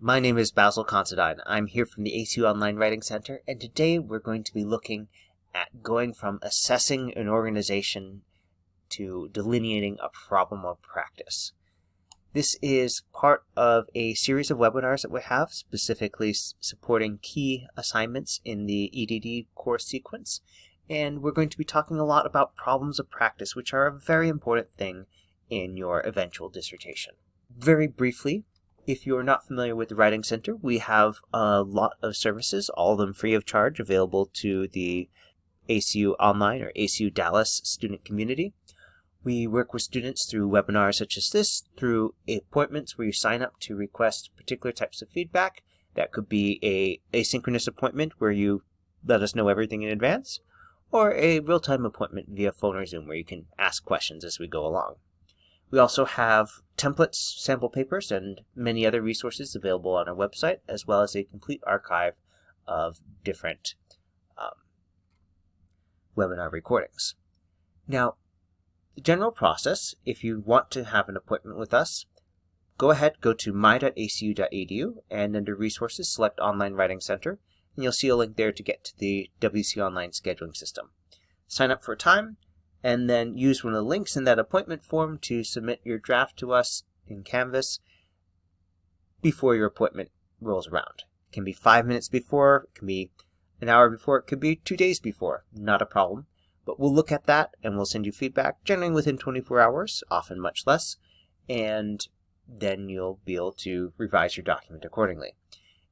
My name is Basil Considine. I'm here from the ACU Online Writing Center, and today we're going to be looking at going from assessing an organization to delineating a problem of practice. This is part of a series of webinars that we have, specifically supporting key assignments in the EdD course sequence, and we're going to be talking a lot about problems of practice, which are a very important thing in your eventual dissertation. Very briefly, if you are not familiar with the Writing Center, we have a lot of services, all of them free of charge, available to the ACU Online or ACU Dallas student community. We work with students through webinars such as this, through appointments where you sign up to request particular types of feedback. That could be a asynchronous appointment where you let us know everything in advance, or a real-time appointment via phone or Zoom where you can ask questions as we go along. We also have templates, sample papers, and many other resources available on our website, as well as a complete archive of different webinar recordings. Now, the general process, if you want to have an appointment with us, go to my.acu.edu, and under Resources, select Online Writing Center, and you'll see a link there to get to the WC Online scheduling system. Sign up for a time, and then use one of the links in that appointment form to submit your draft to us in Canvas before your appointment rolls around. It can be 5 minutes before, it can be an hour before, it could be 2 days before, not a problem. But we'll look at that and we'll send you feedback, generally within 24 hours, often much less, and then you'll be able to revise your document accordingly.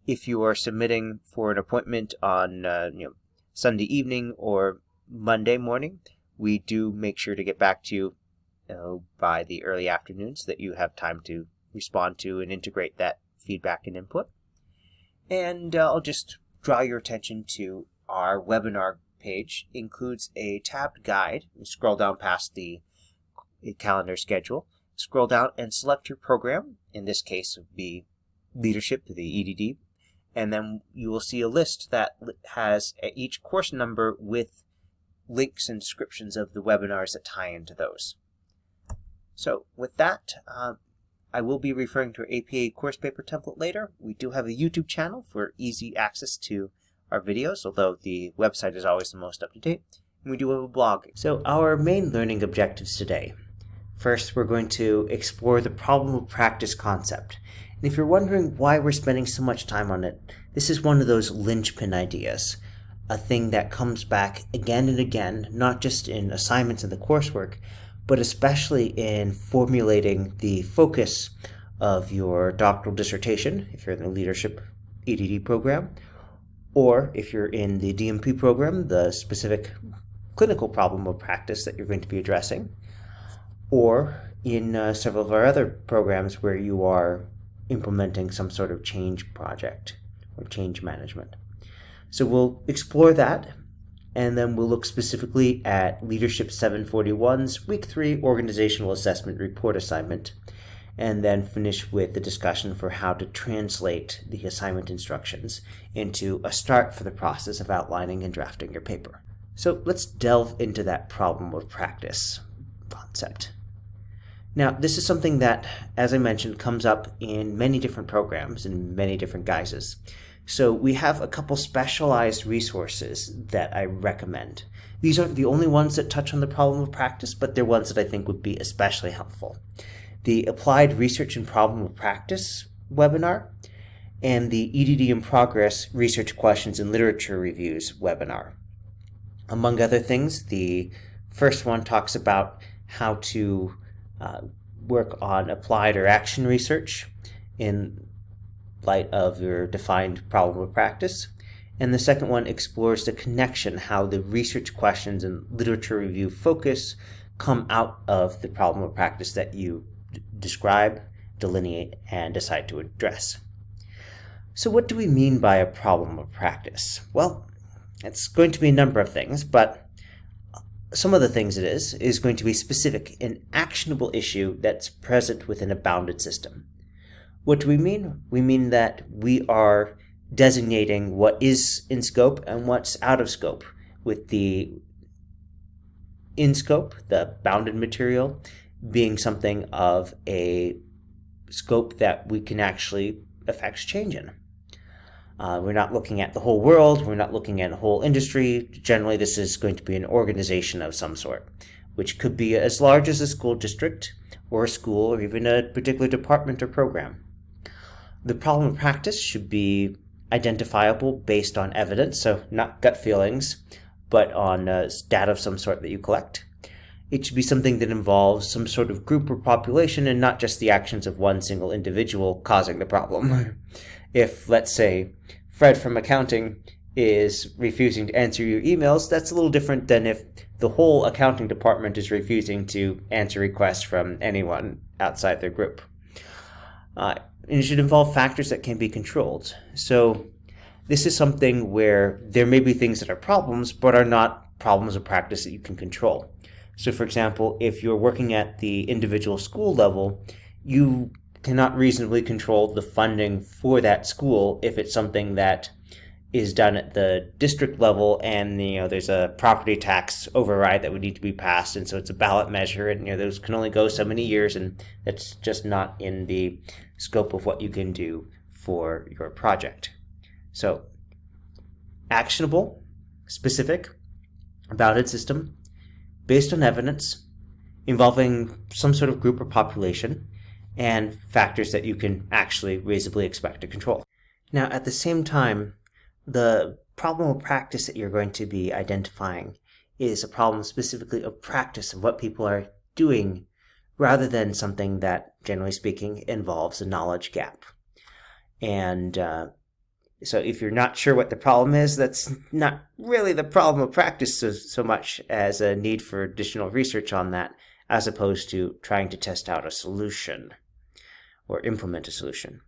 If you are submitting for an appointment on Sunday evening or Monday morning, we do make sure to get back to you by the early afternoon so that you have time to respond to and integrate that feedback and input. And I'll just draw your attention to our webinar page. It includes a tabbed guide. You scroll down past the calendar schedule, scroll down and select your program. In this case, it would be Leadership, the EdD, and then you will see a list that has each course number with links and descriptions of the webinars that tie into those. So with that, I will be referring to our APA course paper template later. We do have a YouTube channel for easy access to our videos, although the website is always the most up-to-date. And we do have a blog. So our main learning objectives today. First, we're going to explore the problem of practice concept. And if you're wondering why we're spending so much time on it, this is one of those linchpin ideas. A thing that comes back again and again, not just in assignments in the coursework, but especially in formulating the focus of your doctoral dissertation, if you're in the Leadership EdD program, or if you're in the DMP program, the specific clinical problem of practice that you're going to be addressing, or in several of our other programs where you are implementing some sort of change project or change management. So we'll explore that, and then we'll look specifically at Leadership 741's Week 3 Organizational Assessment Report assignment, and then finish with the discussion for how to translate the assignment instructions into a start for the process of outlining and drafting your paper. So let's delve into that problem of practice concept. Now, this is something that, as I mentioned, comes up in many different programs in many different guises. So we have a couple specialized resources that I recommend. These aren't the only ones that touch on the problem of practice, but they're ones that I think would be especially helpful. The Applied Research and Problem of Practice webinar and the EdD in Progress Research Questions and Literature Reviews webinar. Among other things, the first one talks about how to work on applied or action research in light of your defined problem of practice. And the second one explores the connection, how the research questions and literature review focus come out of the problem of practice that you describe, delineate, and decide to address. So what do we mean by a problem of practice? Well, it's going to be a number of things, but some of the things it is going to be specific, an actionable issue that's present within a bounded system. What do we mean? We mean that we are designating what is in scope and what's out of scope, with the in scope, the bounded material, being something of a scope that we can actually affects change in. We're not looking at the whole world, we're not looking at a whole industry. Generally, this is going to be an organization of some sort, which could be as large as a school district, or a school, or even a particular department or program. The problem of practice should be identifiable based on evidence, so not gut feelings, but on data of some sort that you collect. It should be something that involves some sort of group or population and not just the actions of one single individual causing the problem. If, let's say, Fred from accounting is refusing to answer your emails, that's a little different than if the whole accounting department is refusing to answer requests from anyone outside their group. And it should involve factors that can be controlled. So this is something where there may be things that are problems, but are not problems of practice that you can control. So for example, if you're working at the individual school level, you cannot reasonably control the funding for that school if it's something that is done at the district level and there's a property tax override that would need to be passed, and so it's a ballot measure, and those can only go so many years, and that's just not in the scope of what you can do for your project. So actionable, specific, bounded system based on evidence involving some sort of group or population, and factors that you can actually reasonably expect to control. Now, at the same time, the problem of practice that you're going to be identifying is a problem specifically of practice of what people are doing, rather than something that, generally speaking, involves a knowledge gap. And so if you're not sure what the problem is, that's not really the problem of practice so much as a need for additional research on that, as opposed to trying to test out a solution or implement a solution.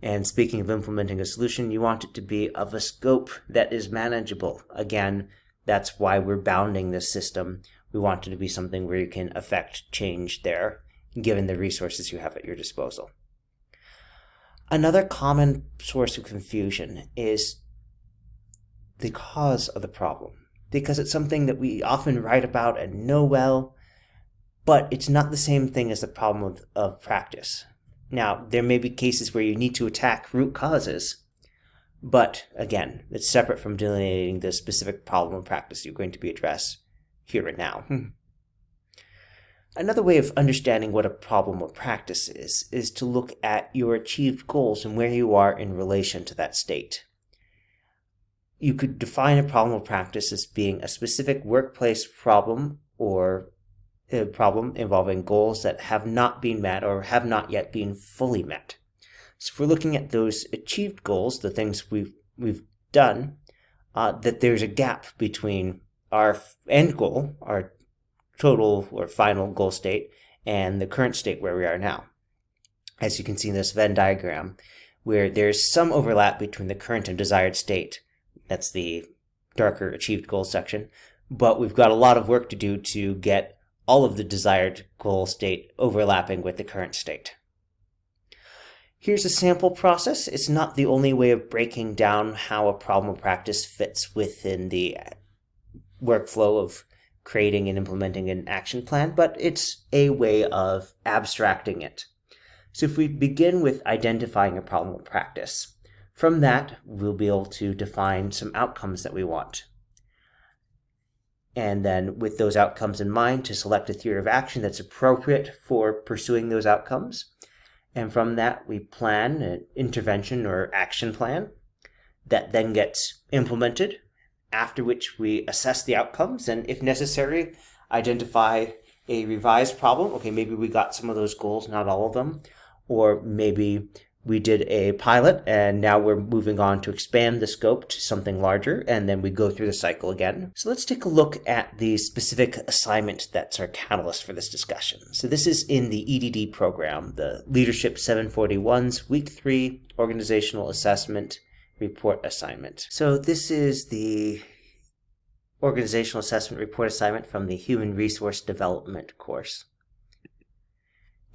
And speaking of implementing a solution, you want it to be of a scope that is manageable. Again, that's why we're bounding this system. We want it to be something where you can affect change there, given the resources you have at your disposal. Another common source of confusion is the cause of the problem, because it's something that we often write about and know well, but it's not the same thing as the problem of practice. Now, there may be cases where you need to attack root causes, but again, it's separate from delineating the specific problem of practice you're going to be addressed here and now. Another way of understanding what a problem of practice is to look at your achieved goals and where you are in relation to that state. You could define a problem of practice as being a specific workplace problem or a problem involving goals that have not been met or have not yet been fully met. So if we're looking at those achieved goals, the things we've done, that there's a gap between our end goal, our total or final goal state, and the current state where we are now. As you can see in this Venn diagram, where there's some overlap between the current and desired state. That's the darker achieved goal section. But we've got a lot of work to do to get all of the desired goal state overlapping with the current state. Here's a sample process. It's not the only way of breaking down how a problem of practice fits within the workflow of creating and implementing an action plan, but it's a way of abstracting it. So if we begin with identifying a problem of practice, from that we'll be able to define some outcomes that we want. And then with those outcomes in mind, to select a theory of action that's appropriate for pursuing those outcomes. And from that, we plan an intervention or action plan that then gets implemented, after which we assess the outcomes and, if necessary, identify a revised problem. Okay, maybe we got some of those goals, not all of them. Or maybe we did a pilot and now we're moving on to expand the scope to something larger, and then we go through the cycle again. So let's take a look at the specific assignment that's our catalyst for this discussion. So this is in the EdD program, the Leadership 741's Week 3 Organizational Assessment Report Assignment. So this is the Organizational Assessment Report Assignment from the Human Resource Development course.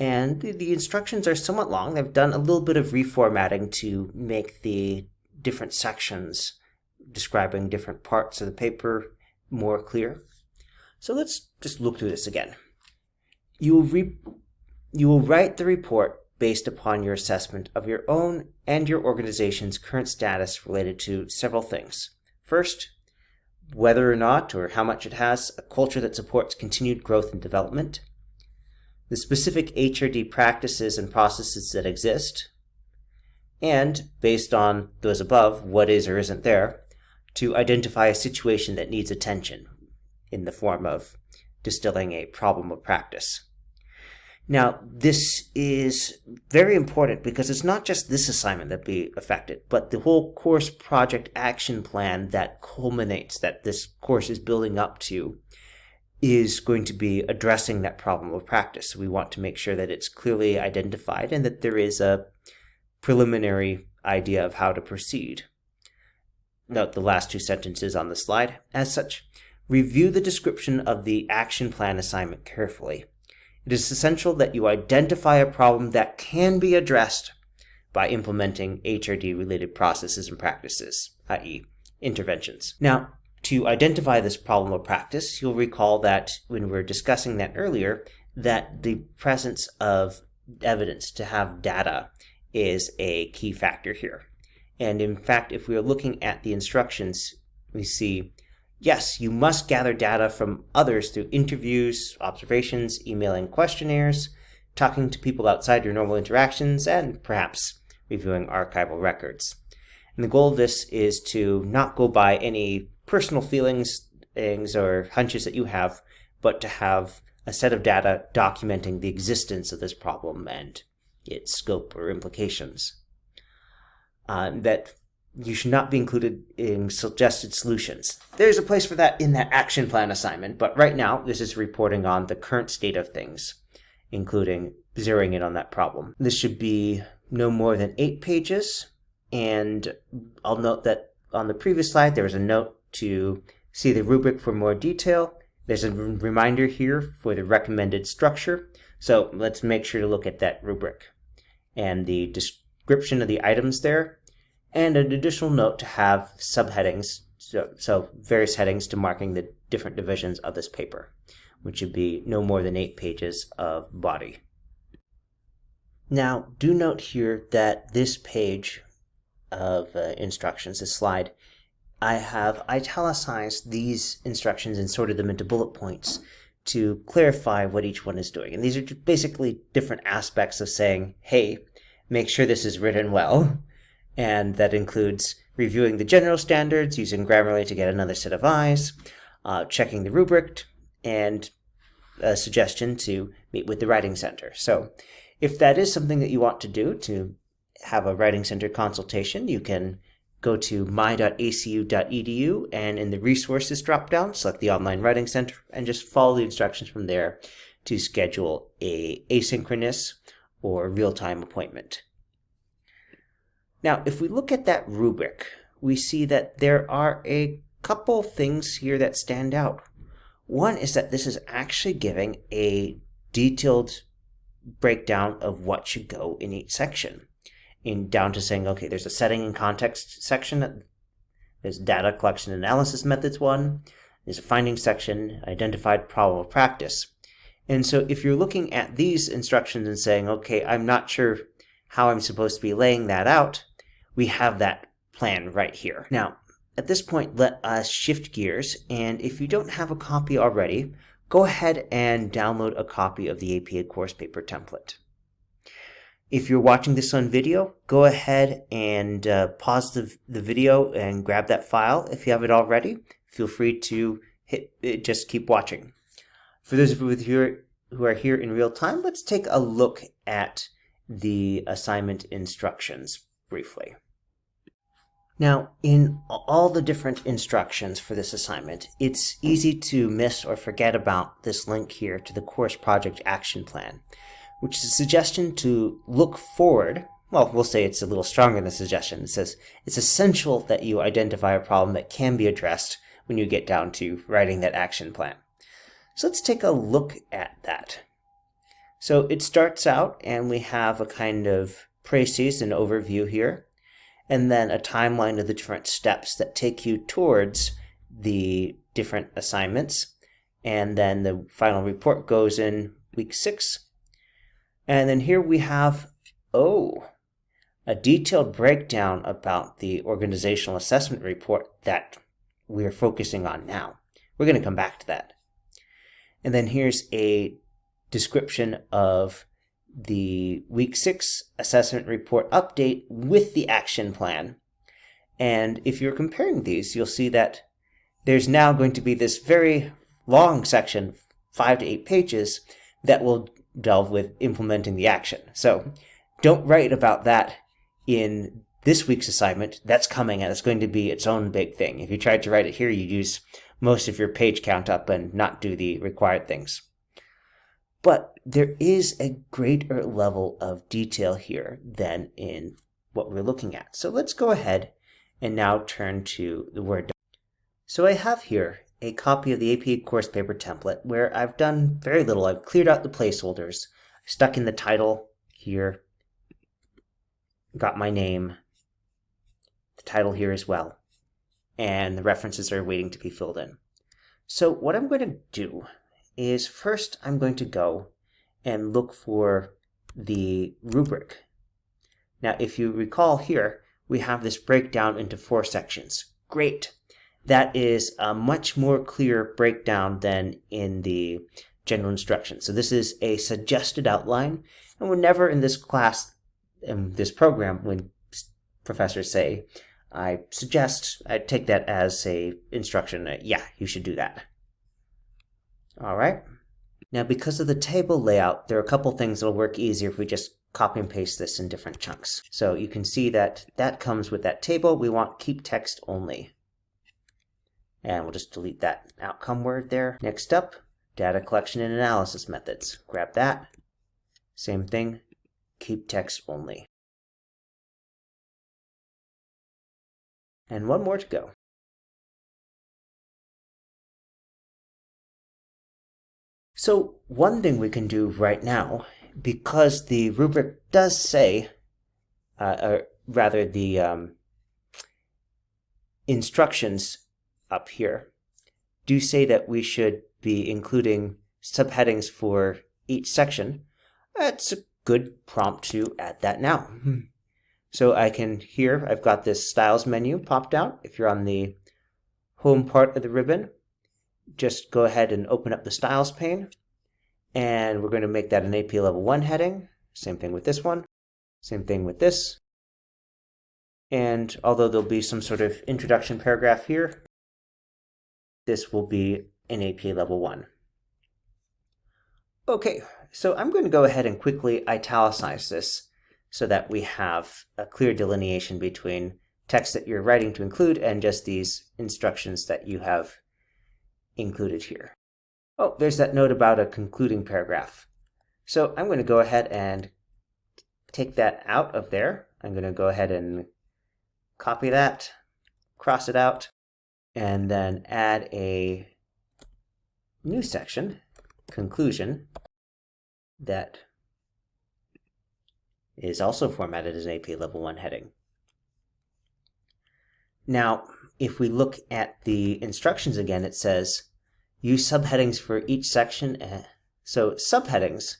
And the instructions are somewhat long. They've done a little bit of reformatting to make the different sections describing different parts of the paper more clear. So let's just look through this again. You will write the report based upon your assessment of your own and your organization's current status related to several things. First, whether or not or how much it has a culture that supports continued growth and development, the specific HRD practices and processes that exist, and, based on those above, what is or isn't there, to identify a situation that needs attention in the form of distilling a problem of practice. Now, this is very important because it's not just this assignment that be affected, but the whole course project action plan that culminates, that this course is building up to, is going to be addressing that problem of practice. We want to make sure that it's clearly identified and that there is a preliminary idea of how to proceed. Note the last two sentences on the slide. As such, review the description of the action plan assignment carefully. It is essential that you identify a problem that can be addressed by implementing HRD-related processes and practices, i.e. interventions. Now, to identify this problem of practice, you'll recall that when we were discussing that earlier, that the presence of evidence, to have data, is a key factor here. And in fact, if we are looking at the instructions, we see, yes, you must gather data from others through interviews, observations, emailing questionnaires, talking to people outside your normal interactions, and perhaps reviewing archival records. And the goal of this is to not go by any personal feelings or hunches that you have, but to have a set of data documenting the existence of this problem and its scope or implications. That you should not be included in suggested solutions. There's a place for that in that action plan assignment, but right now this is reporting on the current state of things, including zeroing in on that problem. This should be no more than 8 pages, and I'll note that on the previous slide there was a note to see the rubric for more detail. There's a reminder here for the recommended structure, so let's make sure to look at that rubric and the description of the items there, and an additional note to have subheadings, so various headings to marking the different divisions of this paper, which should be no more than 8 pages of body. Now, do note here that this page of instructions, this slide, I have italicized these instructions and sorted them into bullet points to clarify what each one is doing. And these are just basically different aspects of saying, hey, make sure this is written well. And that includes reviewing the general standards, using Grammarly to get another set of eyes, checking the rubric, and a suggestion to meet with the Writing Center. So if that is something that you want to do, to have a Writing Center consultation, you can go to my.acu.edu and in the resources dropdown, select the Online Writing Center and just follow the instructions from there to schedule a asynchronous or real-time appointment. Now, if we look at that rubric, we see that there are a couple things here that stand out. One is that this is actually giving a detailed breakdown of what should go in each section, down to saying, okay, there's a setting and context section, there's data collection analysis methods one, there's a findings section, identified problem of practice. And so if you're looking at these instructions and saying, okay, I'm not sure how I'm supposed to be laying that out, we have that plan right here. Now, at this point, let us shift gears, and if you don't have a copy already, go ahead and download a copy of the APA course paper template. If you're watching this on video, go ahead and pause the video and grab that file. If you have it already, feel free to just keep watching. For those of you who are here in real time, let's take a look at the assignment instructions briefly. Now, in all the different instructions for this assignment, it's easy to miss or forget about this link here to the course project action plan, which is a suggestion to look forward. Well, we'll say it's a little stronger than a suggestion. It says it's essential that you identify a problem that can be addressed when you get down to writing that action plan. So let's take a look at that. So it starts out and we have a kind of précis and overview here, and then a timeline of the different steps that take you towards the different assignments. And then the final report goes in week 6. And then here we have Oh, a detailed breakdown about the organizational assessment report that we're focusing on now. We're going to come back to that. And then here's a description of the Week 6 assessment report update with the action plan. And if you're comparing these, you'll see that there's now going to be this very long section, 5 to 8 pages, that will delve with implementing the action. So don't write about that in this week's assignment. That's coming, and it's going to be its own big thing. If you tried to write it here, you'd use most of your page count up and not do the required things. But there is a greater level of detail here than in what we're looking at. So let's go ahead and now turn to the Word document. So I have here a copy of the AP course paper template where I've done very little. I've cleared out the placeholders, stuck in the title here, got my name, the title here as well, and the references are waiting to be filled in. So what I'm going to do is first I'm going to go and look for the rubric. Now, if you recall here, we have this breakdown into 4 sections. Great. That is a much more clear breakdown than in the general instructions. So this is a suggested outline, and we're never in this class, in this program, when professors say, I suggest, I take that as a instruction. Yeah, you should do that. All right. Now, because of the table layout, there are a couple things that'll work easier if we just copy and paste this in different chunks. So you can see that that comes with that table. We want keep text only. And we'll just delete that outcome word there. Next up, data collection and analysis methods. Grab that. Same thing, keep text only. And one more to go. So one thing we can do right now, because the rubric does say, or rather the instructions up here do say that we should be including subheadings for each section, that's a good prompt to add that now. So I can, here, I've got this styles menu popped out. If you're on the home part of the ribbon, just go ahead and open up the styles pane, and we're going to make that an AP Level 1 heading. Same thing with this one. Same thing with this. And although there'll be some sort of introduction paragraph here, this will be an AP Level 1. Okay, so I'm going to go ahead and quickly italicize this so that we have a clear delineation between text that you're writing to include and just these instructions that you have included here. Oh, there's that note about a concluding paragraph. So I'm going to go ahead and take that out of there. I'm going to go ahead and copy that, cross it out, and then add a new section, conclusion, that is also formatted as an AP Level 1 heading. Now, if we look at the instructions again, it says use subheadings for each section. So subheadings,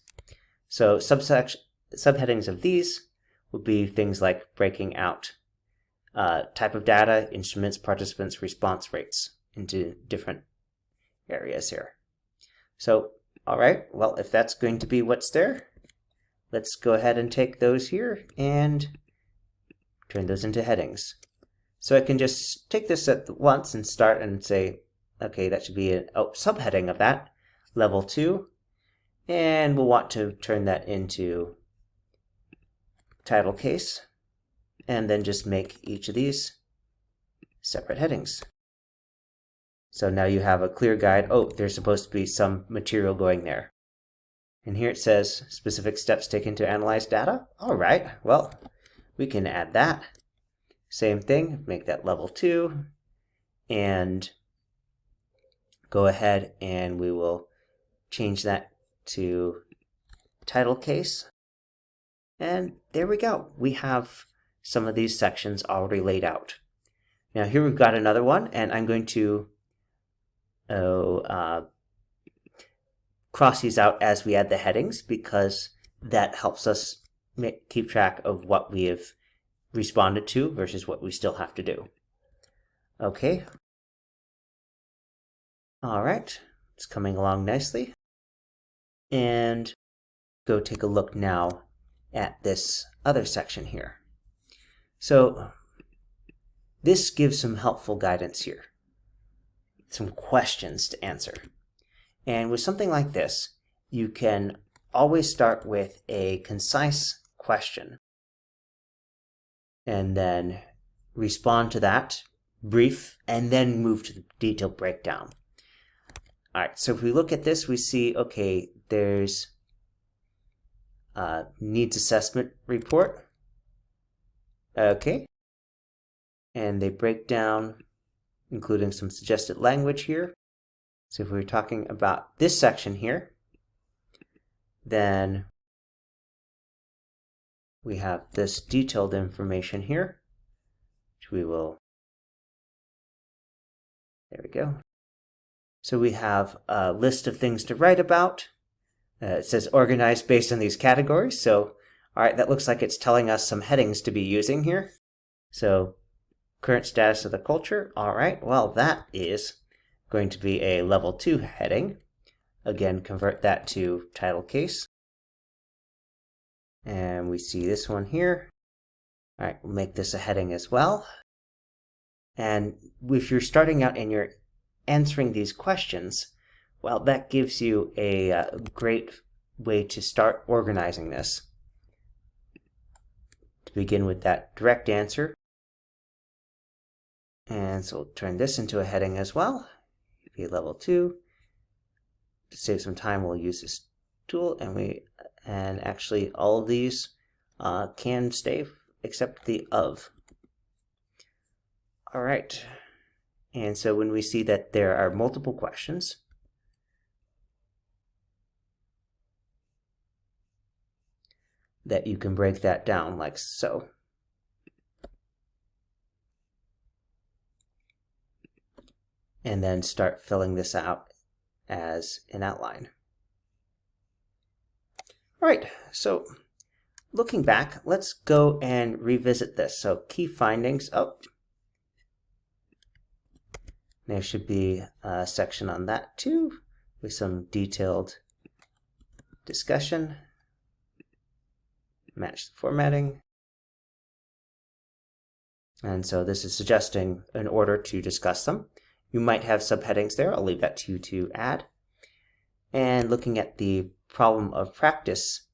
subheadings of these would be things like breaking out type of data, instruments, participants, response rates into different areas here. So, all right, well, if that's going to be what's there, let's go ahead and take those here and turn those into headings. So I can just take this at once and start and say, okay, that should be a subheading of that, level 2, and we'll want to turn that into title case, and then just make each of these separate headings. So now you have a clear guide. Oh, there's supposed to be some material going there. And here it says specific steps taken to analyze data. All right, well, we can add that. Same thing, make that level 2, and go ahead and we will change that to title case. And there we go. We have some of these sections already laid out. Now here we've got another one, and I'm going to cross these out as we add the headings because that helps us keep track of what we have responded to versus what we still have to do. Okay. All right, it's coming along nicely. And go take a look now at this other section here. So this gives some helpful guidance here, some questions to answer. And with something like this, you can always start with a concise question and then respond to that, brief, and then move to the detailed breakdown. All right, so if we look at this, we see, okay, there's a needs assessment report. Okay. And they break down, including some suggested language here. So if we're talking about this section here, then we have this detailed information here, which we will, there we go. So we have a list of things to write about. It says organized based on these categories. So, all right, that looks like it's telling us some headings to be using here. So, current status of the culture. All right, well, that is going to be a level 2 heading. Again, convert that to title case. And we see this one here. All right, we'll make this a heading as well. And if you're starting out and you're answering these questions, well, that gives you a great way to start organizing this. To begin with that direct answer. And so we'll turn this into a heading as well. Be level 2. To save some time, we'll use this tool, and actually all of these can stay except the of. All right. And so when we see that there are multiple questions, that you can break that down like so. And then start filling this out as an outline. All right, so looking back, let's go and revisit this. So key findings. Oh, there should be a section on that too, with some detailed discussion. Match the formatting. And so this is suggesting an order to discuss them. You might have subheadings there. I'll leave that to you to add. And looking at the problem of practice,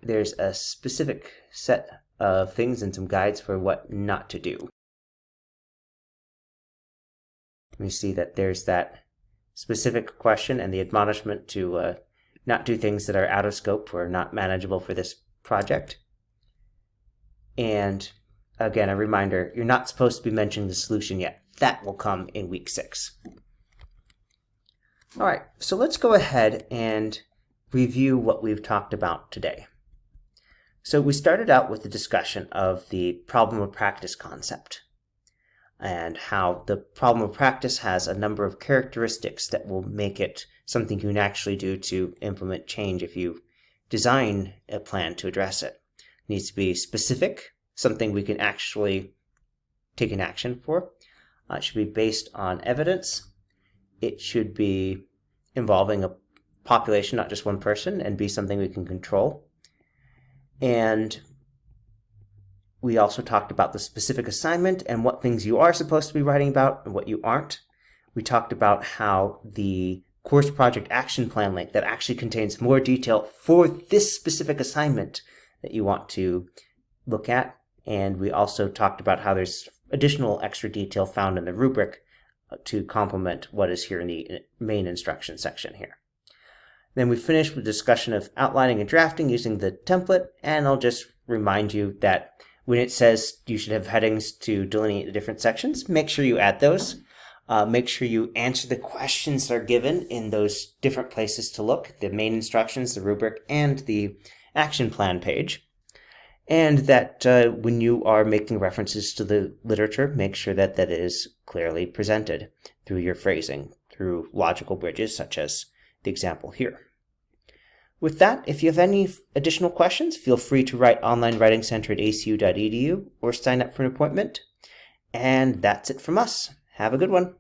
there's a specific set of things and some guides for what not to do. We see that there's that specific question and the admonishment to not do things that are out of scope or not manageable for this project. And again, a reminder, you're not supposed to be mentioning the solution yet. That will come in week 6. All right, so let's go ahead and review what we've talked about today. So we started out with the discussion of the problem of practice concept and how the problem of practice has a number of characteristics that will make it something you can actually do to implement change if you design a plan to address it. It needs to be specific, something we can actually take an action for. It should be based on evidence. It should be involving a population, not just one person, and be something we can control. And we also talked about the specific assignment and what things you are supposed to be writing about and what you aren't. We talked about how the course project action plan link that actually contains more detail for this specific assignment that you want to look at. And we also talked about how there's additional extra detail found in the rubric to complement what is here in the main instruction section here. Then we finished with discussion of outlining and drafting using the template, and I'll just remind you that when it says you should have headings to delineate the different sections, make sure you add those. Make sure you answer the questions that are given in those different places to look, the main instructions, the rubric, and the action plan page. And that when you are making references to the literature, make sure that that is clearly presented through your phrasing, through logical bridges such as the example here. With that, if you have any additional questions, feel free to write Online Writing Center at acu.edu or sign up for an appointment. And that's it from us. Have a good one.